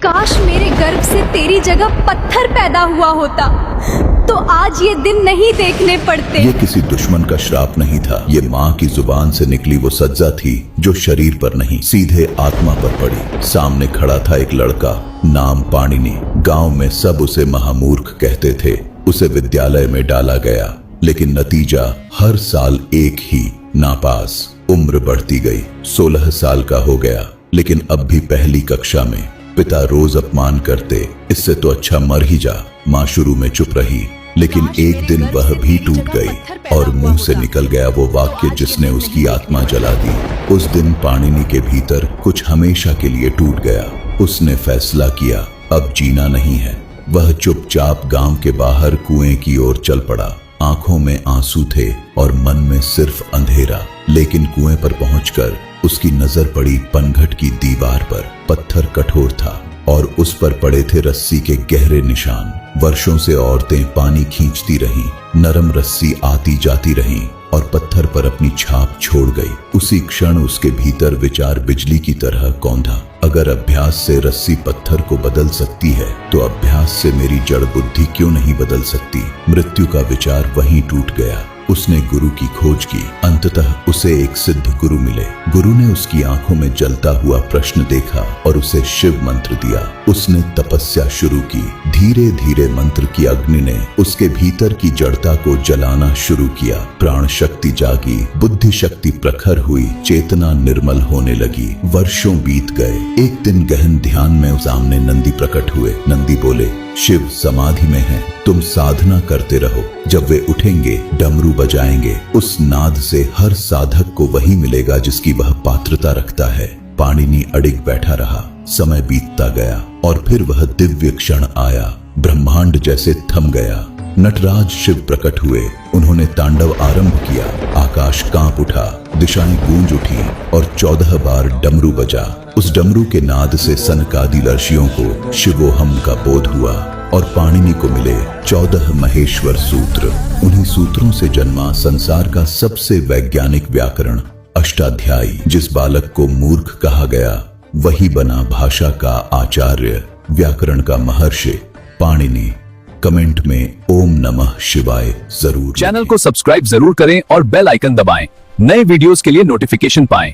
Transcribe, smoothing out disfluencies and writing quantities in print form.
काश मेरे गर्भ से तेरी जगह पत्थर पैदा हुआ होता तो आज ये दिन नहीं देखने पड़ते। ये किसी दुश्मन का श्राप नहीं था, ये माँ की जुबान से निकली वो सज्जा थी जो शरीर पर नहीं सीधे आत्मा पर पड़ी। सामने खड़ा था एक लड़का, नाम पाणिनि। गांव में सब उसे महामूर्ख कहते थे। उसे विद्यालय में डाला गया, लेकिन नतीजा हर साल एक ही, नापास। उम्र बढ़ती गई, 16 साल का हो गया, लेकिन अब भी पहली कक्षा में। पिता रोज अपमान करते, इससे तो अच्छा मर ही जा। माँ शुरू में चुप रही, लेकिन एक दिन वह भी टूट गई और मुंह से निकल गया वो वाक्य जिसने उसकी आत्मा जला दी। उस दिन पाणिनि के भीतर कुछ हमेशा के लिए टूट गया। उसने फैसला किया, अब जीना नहीं है। वह चुपचाप गांव के बाहर कुएं की ओर चल पड़ा। आंखों में आंसू थे और मन में सिर्फ अंधेरा। लेकिन कुएं पर पहुंचकर उसकी नजर पड़ी पनघट की दीवार पर। पत्थर कठोर था और उस पर पड़े थे रस्सी के गहरे निशान। वर्षों से औरतें पानी खींचती रहीं, नरम रस्सी आती जाती रहीं और पत्थर पर अपनी छाप छोड़ गई। उसी क्षण उसके भीतर विचार बिजली की तरह कौंधा, अगर अभ्यास से रस्सी पत्थर को बदल सकती है तो अभ्यास से मेरी जड़ बुद्धि क्यों नहीं बदल सकती। मृत्यु का विचार वहीं टूट गया। उसने गुरु की खोज की। अंततः उसे एक सिद्ध गुरु मिले। गुरु ने उसकी आंखों में जलता हुआ प्रश्न देखा और उसे शिव मंत्र दिया। उसने तपस्या शुरू की। धीरे धीरे मंत्र की अग्नि ने उसके भीतर की जड़ता को जलाना शुरू किया। प्राण शक्ति जागी, बुद्धि शक्ति प्रखर हुई, चेतना निर्मल होने लगी। वर्षों बीत गए। एक दिन गहन ध्यान में सामने नंदी प्रकट हुए। नंदी बोले, शिव समाधि में है, तुम साधना करते रहो। जब वे उठेंगे, डमरू बजाएंगे, उस नाद से हर साधक को वही मिलेगा जिसकी वह पात्रता रखता है। पाणिनि अडिग बैठा रहा। समय बीतता गया और फिर वह दिव्य क्षण आया। ब्रह्मांड जैसे थम गया। नटराज शिव प्रकट हुए। उन्होंने तांडव आरंभ किया। आकाश कांप उठा, दिशाएं गूंज उठी और 14 बार डमरू बजा। उस डमरू के नाद से सनकादि ऋषियों को शिवोहम का बोध हुआ और पाणिनि को मिले 14 महेश्वर सूत्र। उन्हीं सूत्रों से जन्मा संसार का सबसे वैज्ञानिक व्याकरण अष्टाध्यायी। जिस बालक को मूर्ख कहा गया वही बना भाषा का आचार्य, व्याकरण का महर्षि पाणिनि। कमेंट में ओम नमः शिवाय जरूर। चैनल को सब्सक्राइब जरूर करें और बेल आइकन दबाएं नए वीडियोस के लिए नोटिफिकेशन पाएं।